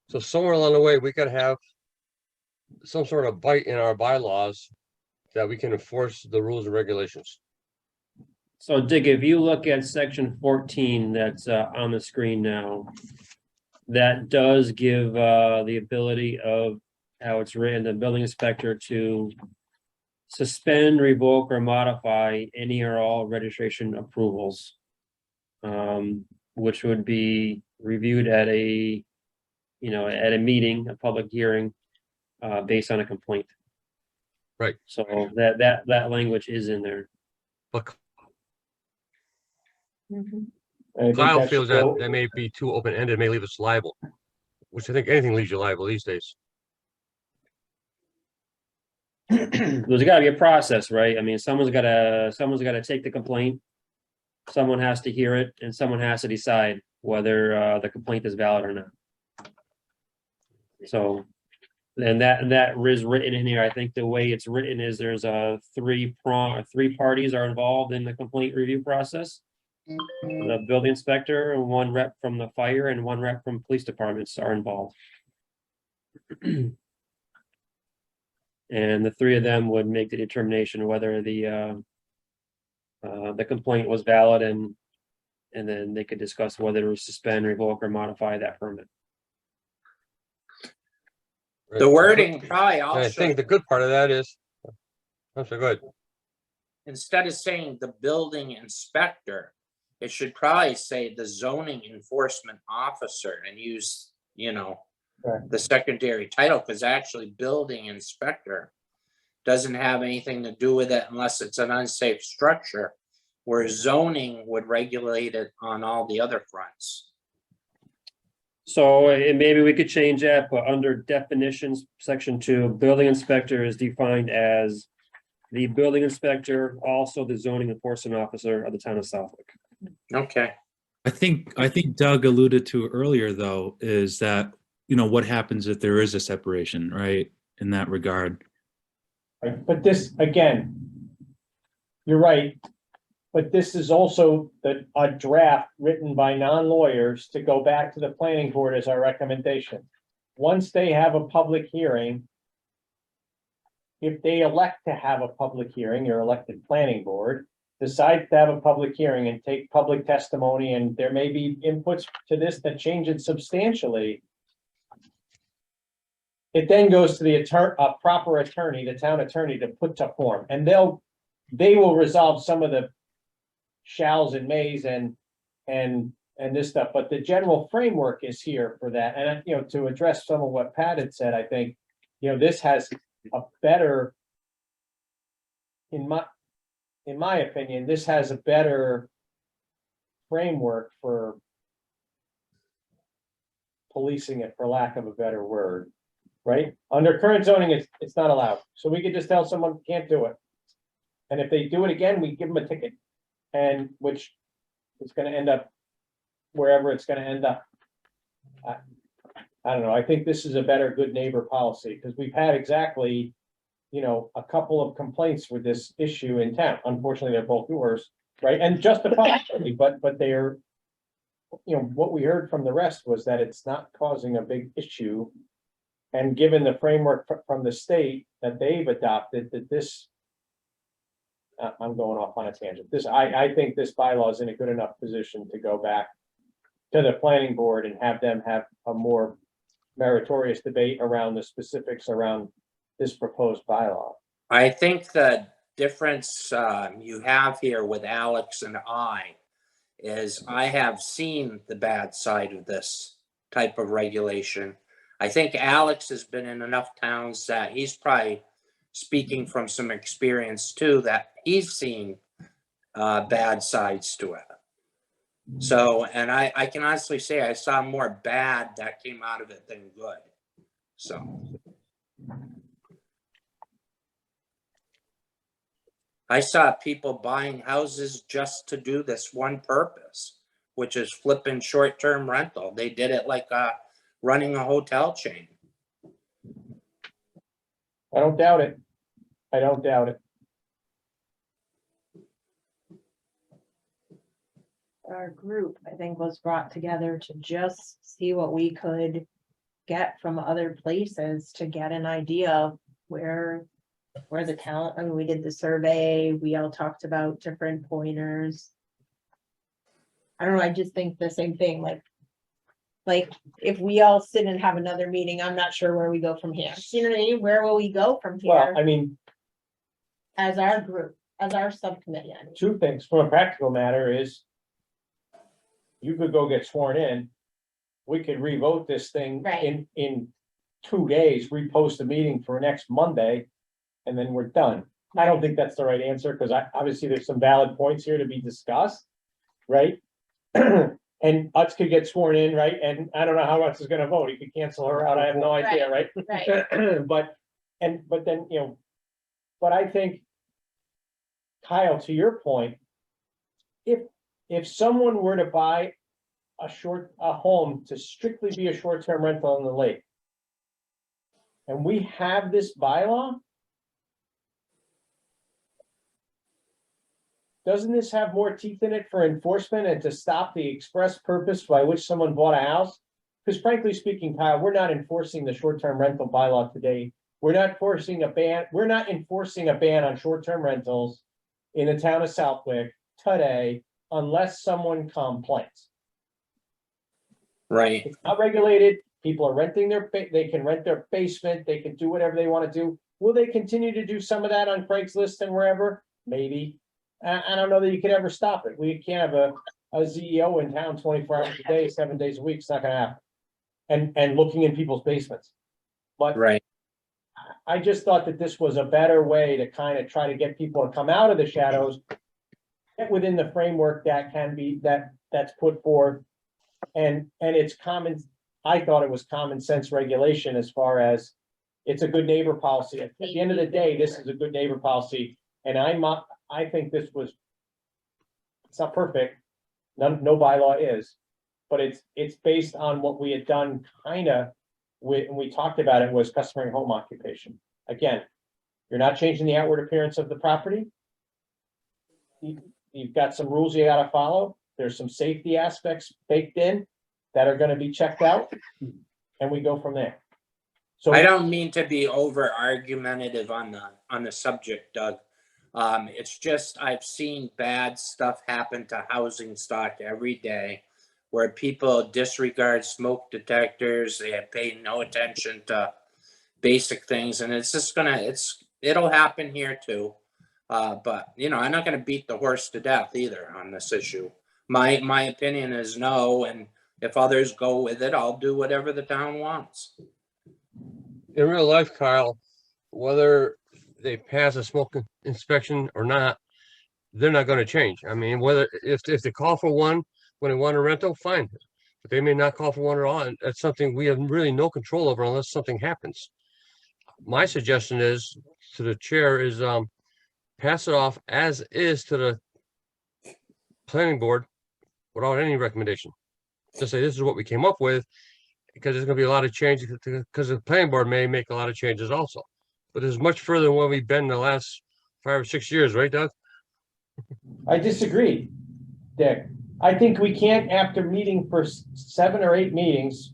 So somewhere along the way, we gotta have some sort of bite in our bylaws that we can enforce the rules and regulations. So Dick, if you look at section 14 that's on the screen now, that does give the ability of how it's written, the building inspector to suspend, revoke, or modify any or all registration approvals, which would be reviewed at a, you know, at a meeting, a public hearing, based on a complaint. Right. So that language is in there. But Mhm. I think Kyle that feels should that go- that may be too open-ended, may leave us liable, which I think anything leaves you liable these days. There's gotta be a process, right? I mean, someone's gotta take the complaint. Someone has to hear it and someone has to decide whether the complaint is valid or not. So, and that is written in here. I think the way it's written is there's a three parties are involved in the complaint review process. The building inspector, and one rep from the fire, and one rep from police departments are involved. And the three of them would make the determination whether the complaint was valid, and then they could discuss whether to suspend, revoke, or modify that permit. The wording probably And I also, think the good part of that is, I'm sorry, go ahead. instead of saying the building inspector, it should probably say the zoning enforcement officer and use, you know, Right. the secondary title, because actually building inspector doesn't have anything to do with it unless it's an unsafe structure, where zoning would regulate it on all the other fronts. So and maybe we could change that, but under definitions, section 2, building inspector is defined as the building inspector, also the zoning enforcement officer of the town of Southwick. Okay. I think Doug alluded to earlier, though, is that, you know, what happens if there is a separation, right? In that regard. Right, but this, again, you're right, but this is also a draft written by non-lawyers to go back to the planning board as our recommendation. Once they have a public hearing, if they elect to have a public hearing, your elected planning board decides to have a public hearing and take public testimony, and there may be inputs to this that change it substantially, it then goes to the proper attorney, the town attorney, to put to form, and they will resolve some of the shalls and mays and this stuff, but the general framework is here for that. And, you know, to address some of what Pat had said, I think, you know, this has a better, in my opinion, this has a better framework for policing it, for lack of a better word. Right? Under current zoning, it's not allowed. So we could just tell someone can't do it. And if they do it again, we give them a ticket. And which is gonna end up wherever it's gonna end up. I don't know. I think this is a better good neighbor policy, because we've had exactly, you know, a couple of complaints with this issue in town. Unfortunately, they're both yours, right? And justifiably, but they're, you know, what we heard from the rest was that it's not causing a big issue. And given the framework from the state that they've adopted, that this, I'm going off on a tangent. I think this bylaw is in a good enough position to go back to the planning board and have them have a more meritorious debate around the specifics around this proposed bylaw. I think the difference you have here with Alex and I is I have seen the bad side of this type of regulation. I think Alex has been in enough towns that he's probably speaking from some experience too, that he's seen bad sides to it. So, and I can honestly say I saw more bad that came out of it than good. So. I saw people buying houses just to do this one purpose, which is flipping short-term rental. They did it like running a hotel chain. I don't doubt it. I don't doubt it. Our group, I think, was brought together to just see what we could get from other places to get an idea of where the talent, I mean, we did the survey, we all talked about different pointers. I don't know, I just think the same thing, like if we all sit and have another meeting, I'm not sure where we go from here. You know what I mean? Where will we go from Well, here I mean, as our group, as our subcommittee? I mean? two things from a practical matter is you could go get sworn in. We could revote this thing Right. in 2 days, repost the meeting for next Monday, and then we're done. I don't think that's the right answer, because obviously there's some valid points here to be discussed, right? And Utz could get sworn in, right? And I don't know how Utz is gonna vote. He could cancel her out. I have no idea, right? Right. But then, you know, but I think, Kyle, to your point, if someone were to buy a home to strictly be a short-term rental on the lake, and we have this bylaw, doesn't this have more teeth in it for enforcement and to stop the express purpose by which someone bought a house? Because frankly speaking, Kyle, we're not enforcing the short-term rental bylaw today. We're not enforcing a ban on short-term rentals in the town of Southwick today unless someone complains. Right. It's not regulated. People are renting they can rent their basement. They can do whatever they want to do. Will they continue to do some of that on Craigslist and wherever? Maybe. I don't know that you could ever stop it. We can't have a CEO in town 24 hours a day, 7 days a week. It's not gonna happen. And looking in people's basements. But Right. I just thought that this was a better way to kind of try to get people to come out of the shadows, get within the framework that can be, that's put forth. And it's common, I thought it was common sense regulation as far as it's a good neighbor policy. At the end of the day, this is a good neighbor policy. And I think this was, it's not perfect. No bylaw is, but it's based on what we had done kind of when we talked about it was customary home occupation. Again, you're not changing the outward appearance of the property. You've got some rules you gotta follow. There's some safety aspects baked in that are gonna be checked out, and we go from there. So I don't mean to be over argumentative on the subject, Doug. It's just I've seen bad stuff happen to housing stock every day where people disregard smoke detectors, they have paid no attention to basic things, and it's just it'll happen here too. But you know, I'm not gonna beat the horse to death either on this issue. My opinion is no, and if others go with it, I'll do whatever the town wants. In real life, Kyle, whether they pass a smoke inspection or not, they're not going to change. I mean, whether if they call for one when they want a rental, fine, but they may not call for one at all, and that's something we have really no control over unless something happens. My suggestion is to the chair is pass it off as is to the planning board without any recommendation. Just say this is what we came up with, because there's going to be a lot of changes, because the planning board may make a lot of changes also. But it's much further than where we've been in the last 5 or 6 years, right, Doug? I disagree, Dick. I think we can't, after meeting for 7 or 8 meetings,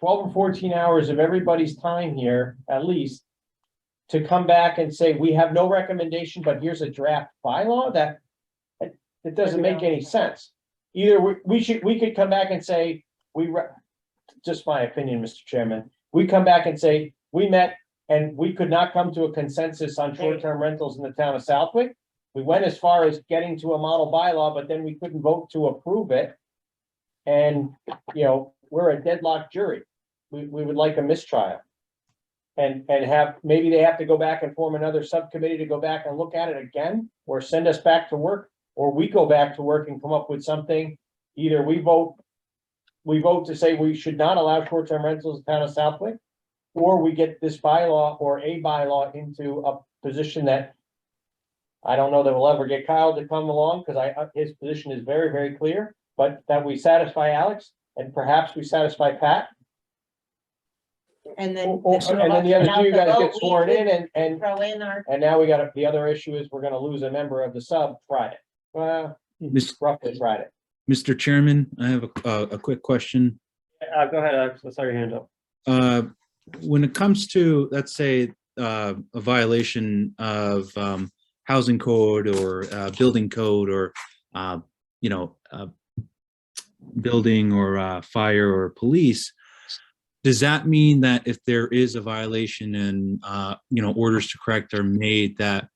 12 or 14 hours of everybody's time here, at least, to come back and say, we have no recommendation, but here's a draft bylaw that it doesn't make any sense. Either we could come back and say, just my opinion, Mr. Chairman, we come back and say, we met and we could not come to a consensus on short-term rentals in the town of Southwick. We went as far as getting to a model bylaw, but then we couldn't vote to approve it. And, you know, we're a deadlocked jury. We would like a mistrial. And have, maybe they have to go back and form another subcommittee to go back and look at it again, or send us back to work, or we go back to work and come up with something. Either we vote to say we should not allow short-term rentals in the town of Southwick, or we get this bylaw or a bylaw into a position that I don't know that we'll ever get Kyle to come along, because his position is very, very clear, but that we satisfy Alex, and perhaps we satisfy Pat. And then. And then the other two guys get sworn in, and Throw in our, now we got, the other issue is we're gonna lose a member of the sub Friday. Well, Mis- roughly Friday. Mr. Chairman, I have a quick question. Go ahead, Alex. I saw your hand up. When it comes to, let's say, a violation of housing code or building code, or building or fire or police, does that mean that if there is a violation and orders to correct are made that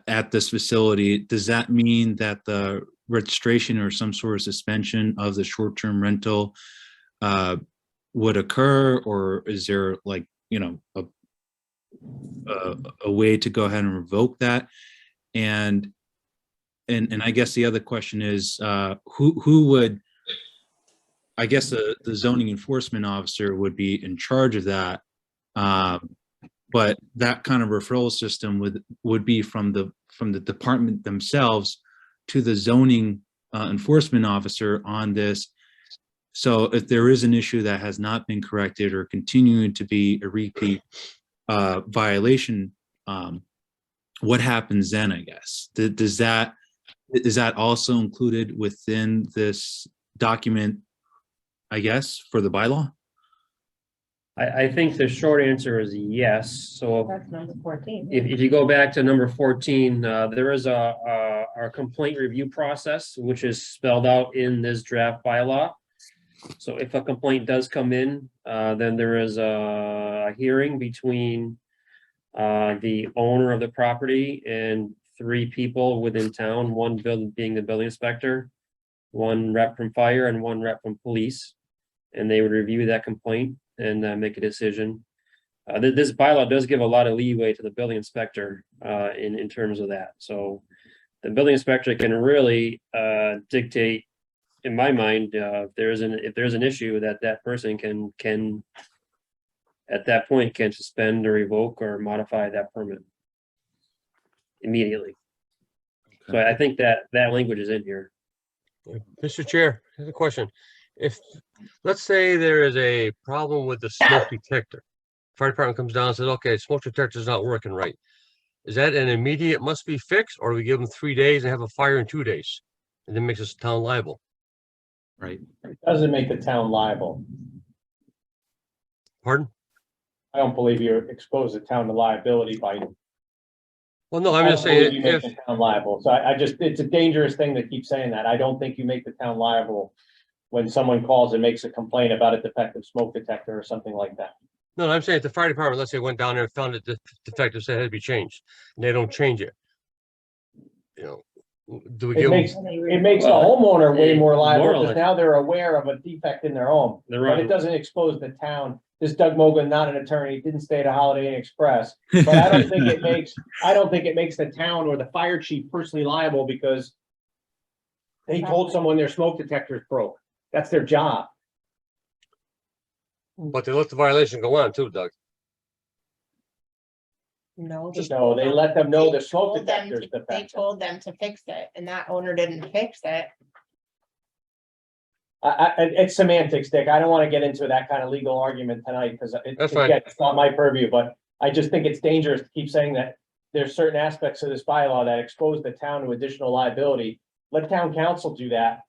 at this facility, does that mean that the registration or some sort of suspension of the short-term rental would occur, or is there like a way to go ahead and revoke that? And I guess the other question is who would, I guess the zoning enforcement officer would be in charge of that, but that kind of referral system would be from the department themselves to the zoning enforcement officer on this. So if there is an issue that has not been corrected or continuing to be a repeat violation, what happens then, I guess? Is that also included within this document, I guess, for the bylaw? I think the short answer is yes. So That's number 14. if you go back to number 14, there is a complaint review process, which is spelled out in this draft bylaw. So if a complaint does come in, then there is a hearing between the owner of the property and 3 people within town, one being the building inspector, 1 rep from fire, and 1 rep from police. And they would review that complaint and make a decision. This bylaw does give a lot of leeway to the building inspector in terms of that. So the building inspector can really dictate, in my mind, if there's an issue, that person can at that point can suspend or revoke or modify that permit immediately. So I think that language is in here. Mr. Chair, I have a question. If, let's say there is a problem with the smoke detector. Fire department comes down and says, okay, smoke detector is not working right. Is that an immediate must be fixed, or do we give them 3 days and have a fire in 2 days? And then makes us town liable? Right. It doesn't make the town liable. Pardon? I don't believe you expose the town to liability by. Well, no, I'm I just don't believe saying you make if, the town liable. So I just, it's a dangerous thing to keep saying that. I don't think you make the town liable when someone calls and makes a complaint about a defective smoke detector or something like that. no, I'm saying if the fire department, let's say went down there and found it defective, said it had to be changed, and they don't change it. Do we It give makes, them? it makes the homeowner way more liable because Morally. now they're aware of a defect in their home. They're But right. it doesn't expose the town. This Doug Mogul, not an attorney, didn't stay at a Holiday Inn Express. But I don't think it makes the town or the fire chief personally liable because they told someone their smoke detectors broke. That's their job. But they let the violation go on too, Doug. No. No, they let them know the smoke told them detectors They defective. told them to fix it, and that owner didn't fix it. It's semantics, Dick. I don't want to get into that kind of legal argument tonight because That's fine. it's not my purview, but I just think it's dangerous to keep saying that there's certain aspects of this bylaw that expose the town to additional liability. Let town council do that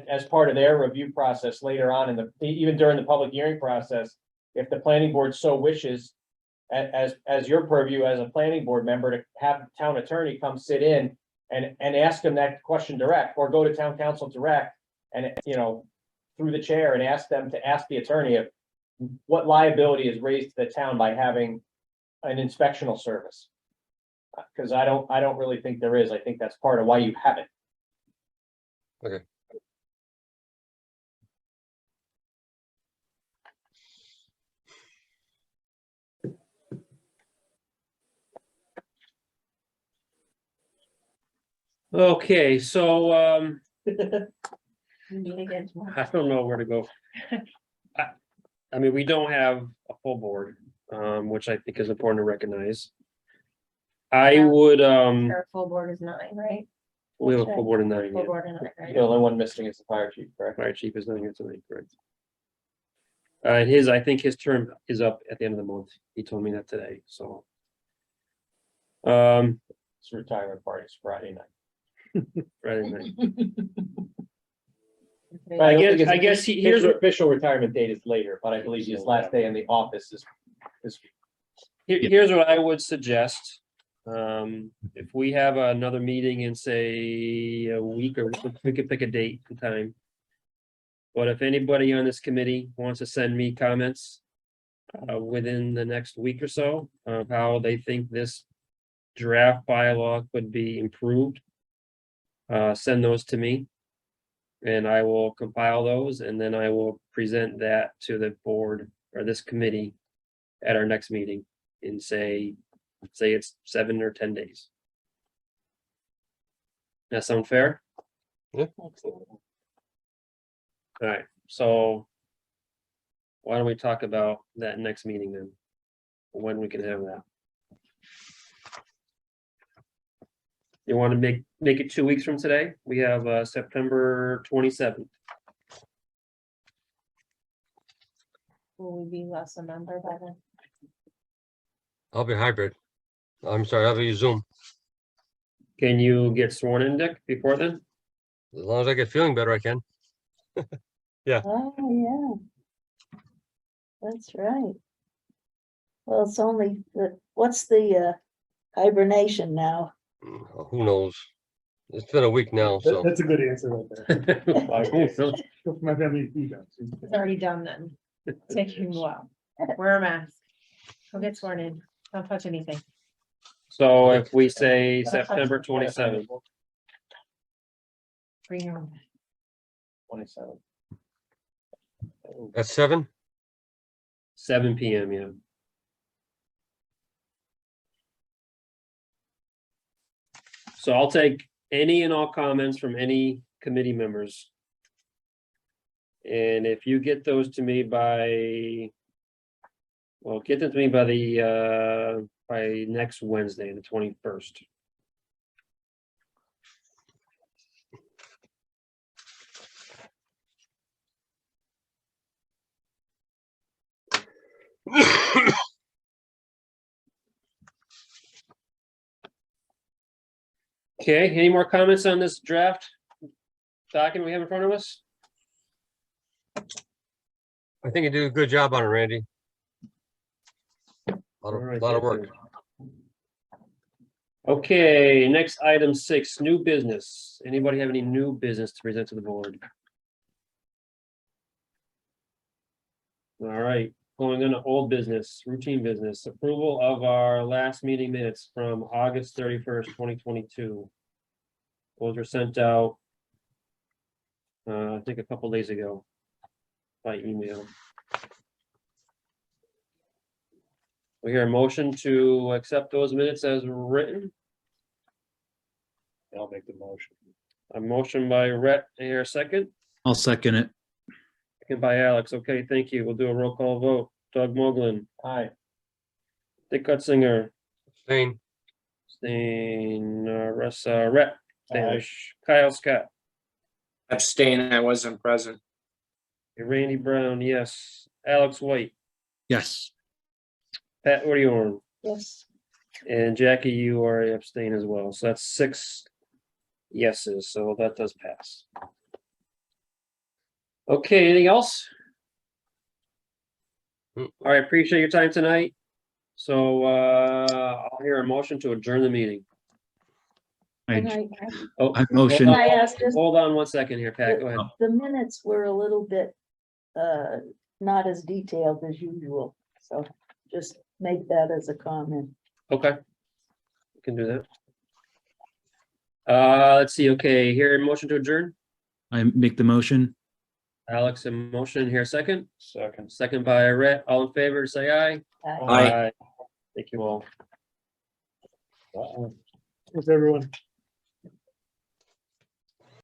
as part of their review process later on even during the public hearing process. If the planning board so wishes, as your purview as a planning board member, to have the town attorney come sit in and ask them that question direct, or go to town council direct and, through the chair and ask them to ask the attorney of what liability is raised to the town by having an inspectional service. Because I don't really think there is. I think that's part of why you have it. Okay. Okay, so Meet again tomorrow. I don't know where to go. I mean, we don't have a full board, which I think is important to recognize. I would, Our full board is 9, right? we have a full board of 9, Full yeah. board of 9, right? The only one missing is the fire chief, correct? Fire chief is not here tonight, correct? His, I think his term is up at the end of the month. He told me that today, so. It's retirement parties Friday night. Friday night. Okay. Right, don't think I his- guess His here's what, official retirement date is later, but I believe his last day in the office is here's what I would suggest. If we have another meeting in, say, a week, or we could pick a date and time. But if anybody on this committee wants to send me comments within the next week or so of how they think this draft bylaw could be improved, send those to me. And I will compile those, and then I will present that to the board or this committee at our next meeting in say it's 7 or 10 days. That sound fair? All right, so why don't we talk about that next meeting then? When we can have that? You want to make it 2 weeks from today? We have September 27th. Will we be less a member by then? I'll be hybrid. I'm sorry, I'll be Zoom. Can you get sworn in, Dick, before then? As long as I get feeling better, I can. Oh, yeah. That's right. Well, it's only what's the hibernation now? Who knows? It's been a week now, so. That's a good answer right there. Really? Go for my family feedback. It's already done then. Taking a while. Wear a mask. Go get sworn in. Don't touch anything. So if we say September 27th, Bring your own. 27. At 7? 7 PM, yeah. So I'll take any and all comments from any committee members. And if you get those to me by, well, get them to me by by next Wednesday, the 21st. Okay, any more comments on this draft document we have in front of us? I think you did a good job on it, Randy. All right, Lot of thank work. you. Okay, next item 6, new business. Anybody have any new business to present to the board? All right, going into old business, routine business, approval of our last meeting minutes from August 31st, 2022. Those were sent out, I think a couple days ago by email. We hear a motion to accept those minutes as written. I'll make the motion. A motion by Rhett, here a second. I'll second it. Second by Alex. Okay, thank you. We'll do a roll call vote. Doug Moglen, Aye. Dick Gutzinger, Same. Russ, Rhett, Danish, Kyle Scott, Abstain, I wasn't present. Randy Brown, yes. Alex White, Yes. Pat Ordeorn, Yes. and Jackie, you are abstain as well. So that's 6 yeses, so that does pass. Okay, anything else? All right, appreciate your time tonight. So I'll hear a motion to adjourn the meeting. And I Oh, motion. I asked just, hold on 1 second here, Pat, go ahead. the minutes were a little bit, not as detailed as usual, so just make that as a comment. Okay. We can do that. Let's see, okay, here, motion to adjourn. I make the motion. Alex, a motion here, second. Second. Second by Rhett, all in favor, say aye. Aye. Thank you all. Thanks, everyone.